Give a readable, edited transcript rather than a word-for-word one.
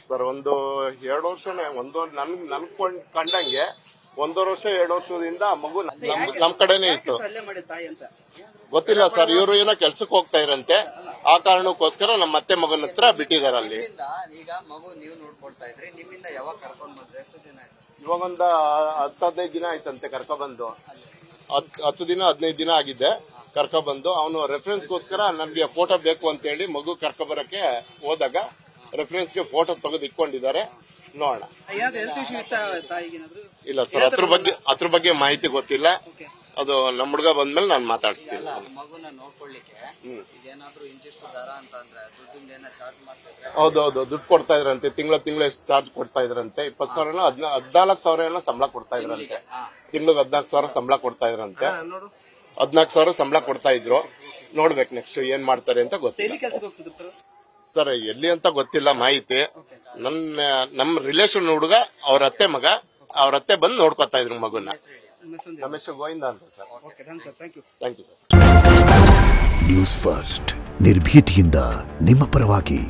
Sir ಒಂದು 2 ವರ್ಷನೇ ನನ್ ಕಂಡಂಗೆ 1.5 ವರ್ಷ 2 ವರ್ಷದಿಂದ ಆ ಮಗು ನಮ್ ಕಡೆನೇ ಇತ್ತು. ಗೊತ್ತಿಲ್ಲ ಸರ್, ಇವರು ಏನೋ ಕೆಲ್ಸಕ್ಕೆ ಹೋಗ್ತಾ ಇರಂತೆ, ಆ ಕಾರಣಕ್ಕೋಸ್ಕರ ನಮ್ಮ ಅತ್ತೆ ಮಗನ ಹತ್ರ ಬಿಟ್ಟಿದ್ದಾರೆ ಅಲ್ಲಿ. ಈಗ ಮಗು ನೀವು ನೋಡ್ಕೊಳ್ತಾ ಇದ್ರಿ, ನಿಮ್ಮಿಂದ ಯಾವಾಗ ಕರ್ಕೊಂಡ್ ಬಂದ್ರೆ ಎಷ್ಟು ದಿನ ಆಯ್ತು? ಇವಾಗ ಒಂದು 10-15 ದಿನ ಆಯ್ತಂತೆ ಕರ್ಕೊಬಂದು. 10 ದಿನ 15 ದಿನ ಆಗಿದೆ ಕರ್ಕೊಬಂದು. ಅವನು ರೆಫರೆನ್ಸ್ಗೋಸ್ಕರ ನನ್ಗೆ ಫೋಟೋ ಬೇಕು ಅಂತ ಹೇಳಿ ಮಗು ಕರ್ಕೊಬರಕ್ಕೆ ಹೋದಾಗ ರೆಫರೆನ್ಸ್ಗೆ ಫೋಟೋ ತೆಗೆದು ಇಟ್ಕೊಂಡಿದ್ದಾರೆ. ನೋಡೋಣ. ಇಲ್ಲ ಸರ್, ಅದ್ರ ಬಗ್ಗೆ ಮಾಹಿತಿ ಗೊತ್ತಿಲ್ಲ. ಅದು ನಮ್ಮ ಹುಡುಗ ಬಂದ್ಮೇಲೆ ನಾನು ಮಾತಾಡಿಸ್ತೀನಿ. ಮಗುನ ನೋಡ್ಕೊಳ್ಳಿಕ್ಕೆ ಏನಾದ್ರು ಇಂತಿಷ್ಟು ದರ ಅಂತ ಅಂದ್ರೆ ದುಡ್ಡಿಂದ ಏನೋ ಚಾರ್ಜ್ ಮಾಡ್ತಿದ್ರೆ? ಹೌದೌದು, ದುಡ್ಡು ಕೊಡ್ತಾ ಇದ್ರಂತೆ. ತಿಂಗಳು ಎಷ್ಟು ಚಾರ್ಜ್ ಕೊಡ್ತಾ ಇದ್ರಂತೆ? 20,000 14,000 ಏನೋ ಸಂಬಳ ಕೊಡ್ತಾ ಇದ್ರಂತೆ. ತಿಂಗಳಿಗೆ 14,000 ಸಂಬಳ ಕೊಡ್ತಾ ಇದ್ರಂತೆ. 14,000 ಸಂಬಳ ಕೊಡ್ತಾ ಇದ್ರು. ನೋಡ್ಬೇಕು ನೆಕ್ಸ್ಟ್ ಏನ್ ಮಾಡ್ತಾರೆ ಅಂತ ಗೊತ್ತಿಲ್ಲ ಸರ್. ಎಲ್ಲಿ ಅಂತ ಗೊತ್ತಿಲ್ಲ ಮಾಹಿತಿ. ನಮ್ಮ ರಿಲೇಷನ್ ಹುಡುಗ, ಅವ್ರ ಅತ್ತೆ ಮಗ, ಅವ್ರ ಅತ್ತೆ ಬಂದು ನೋಡ್ಕೊತಾ ಇದ್ರು ಮಗುನ. ನಮ್ಮ ಹೆಸರು ಗೋವಿಂದ ಅಂತ sir. Thank you sir. News first, ನಿರ್ಭೀತಿಯಿಂದ ನಿಮ್ಮ ಪರವಾಗಿ.